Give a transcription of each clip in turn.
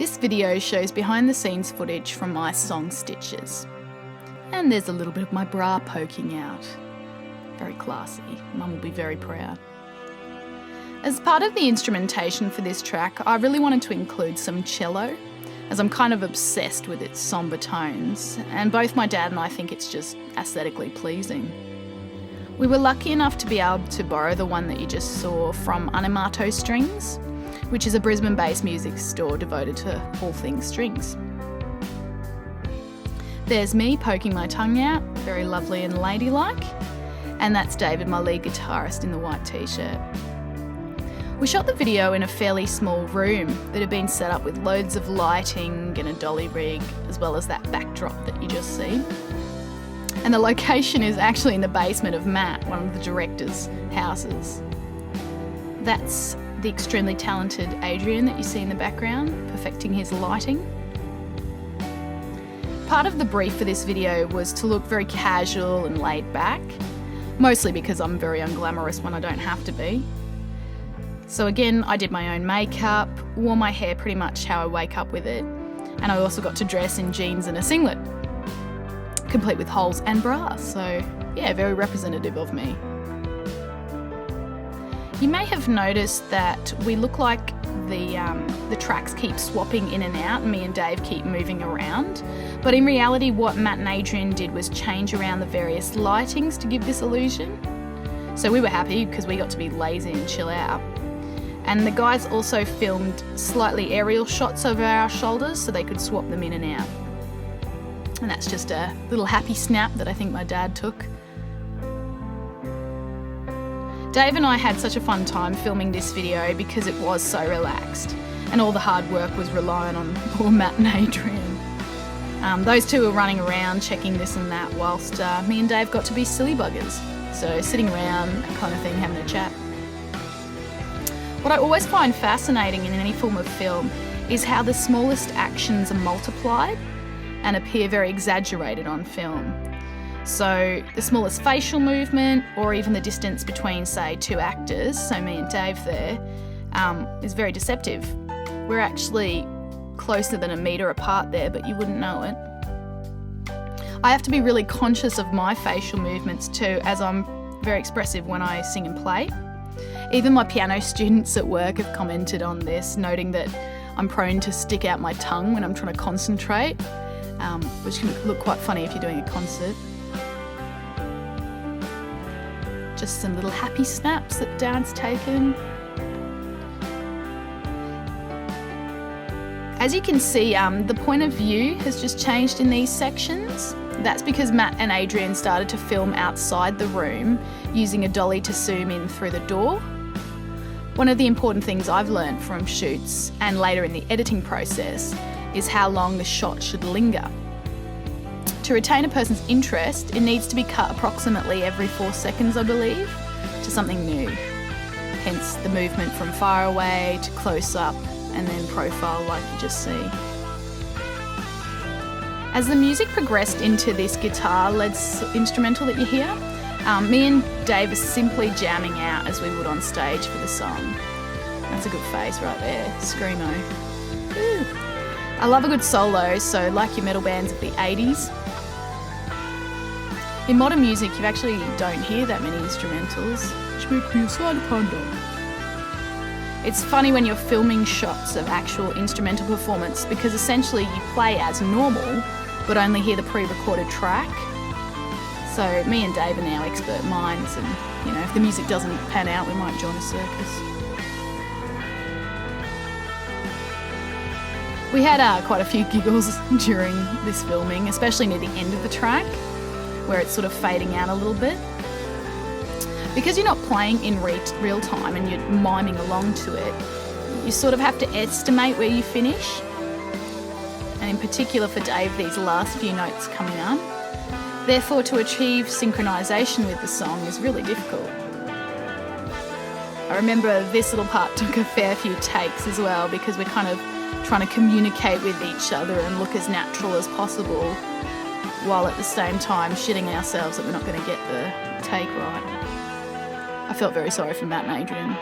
This video shows behind the scenes footage from my song Stitches. And there's a little bit of my bra poking out. Very classy. Mum will be very proud. As part of the instrumentation for this track, I really wanted to include some cello, as I'm kind of obsessed with its sombre tones, and both my dad and I think it's just aesthetically pleasing. We were lucky enough to be able to borrow the one that you just saw from Animato Strings, which is a Brisbane-based music store devoted to all things strings. There's me poking my tongue out, very lovely and ladylike, and that's David, my lead guitarist in the white t-shirt. We shot the video in a fairly small room that had been set up with loads of lighting and a dolly rig, as well as that backdrop that you just see. And the location is actually in the basement of Matt, one of the director's houses. That's the extremely talented Adrian that you see in the background, perfecting his lighting. Part of the brief for this video was to look very casual and laid back, mostly because I'm very unglamorous when I don't have to be. So again, I did my own makeup, wore my hair pretty much how I wake up with it, and I also got to dress in jeans and a singlet, complete with holes and bra, so yeah, very representative of me. You may have noticed that we look like the tracks keep swapping in and out, and me and Dave keep moving around. But in reality, what Matt and Adrian did was change around the various lightings to give this illusion. So we were happy because we got to be lazy and chill out. And the guys also filmed slightly aerial shots over our shoulders so they could swap them in and out. And that's just a little happy snap that I think my dad took. Dave and I had such a fun time filming this video because it was so relaxed, and all the hard work was relying on poor Matt and Adrian. Those two were running around checking this and that whilst me and Dave got to be silly buggers. So sitting around, that kind of thing, having a chat. What I always find fascinating in any form of film is how the smallest actions are multiplied and appear very exaggerated on film. So the smallest facial movement, or even the distance between, say, two actors, so me and Dave there, is very deceptive. We're actually closer than a metre apart there, but you wouldn't know it. I have to be really conscious of my facial movements too, as I'm very expressive when I sing and play. Even my piano students at work have commented on this, noting that I'm prone to stick out my tongue when I'm trying to concentrate, which can look quite funny if you're doing a concert. Just some little happy snaps that Dad's taken. As you can see, the point of view has just changed in these sections. That's because Matt and Adrian started to film outside the room using a dolly to zoom in through the door. One of the important things I've learned from shoots and later in the editing process is how long the shot should linger. To retain a person's interest, it needs to be cut approximately every 4 seconds, I believe, to something new. Hence the movement from far away to close up and then profile like you just see. As the music progressed into this guitar-led instrumental that you hear, me and Dave are simply jamming out as we would on stage for the song. That's a good face right there, screamo. Woo. I love a good solo, so like your metal bands of the 80s. In modern music, you actually don't hear that many instrumentals, which makes me a slight ponder. It's funny when you're filming shots of actual instrumental performance because essentially you play as normal, but only hear the pre-recorded track. So me and Dave are now expert minds, and you know, if the music doesn't pan out, we might join a circus. We had quite a few giggles during this filming, especially near the end of the track, where it's sort of fading out a little bit. Because you're not playing in real time and you're miming along to it, you sort of have to estimate where you finish. And in particular for Dave, these last few notes coming up. Therefore, to achieve synchronisation with the song is really difficult. I remember this little part took a fair few takes as well, because we're kind of trying to communicate with each other and look as natural as possible, while at the same time shitting ourselves that we're not going to get the take right. I felt very sorry for Matt and Adrian.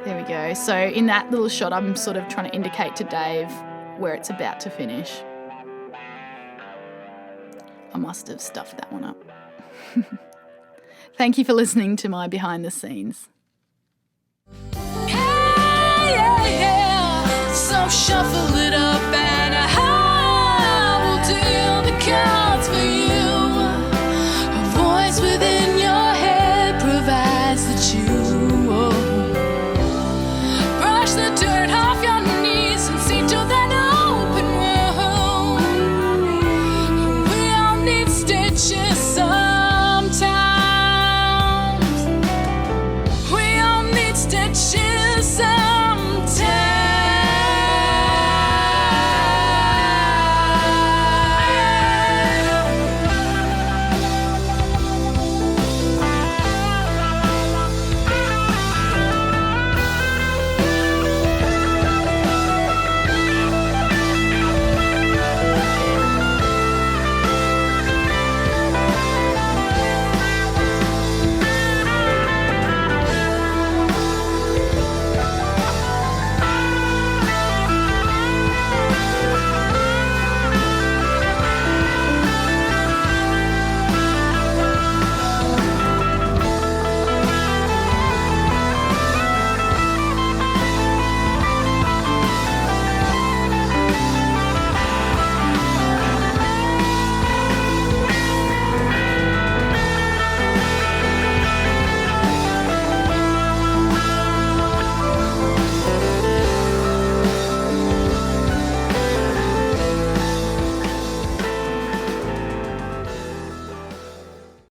There we go. So in that little shot, I'm sort of trying to indicate to Dave where it's about to finish. I must have stuffed that one up. Thank you for listening to my behind the scenes.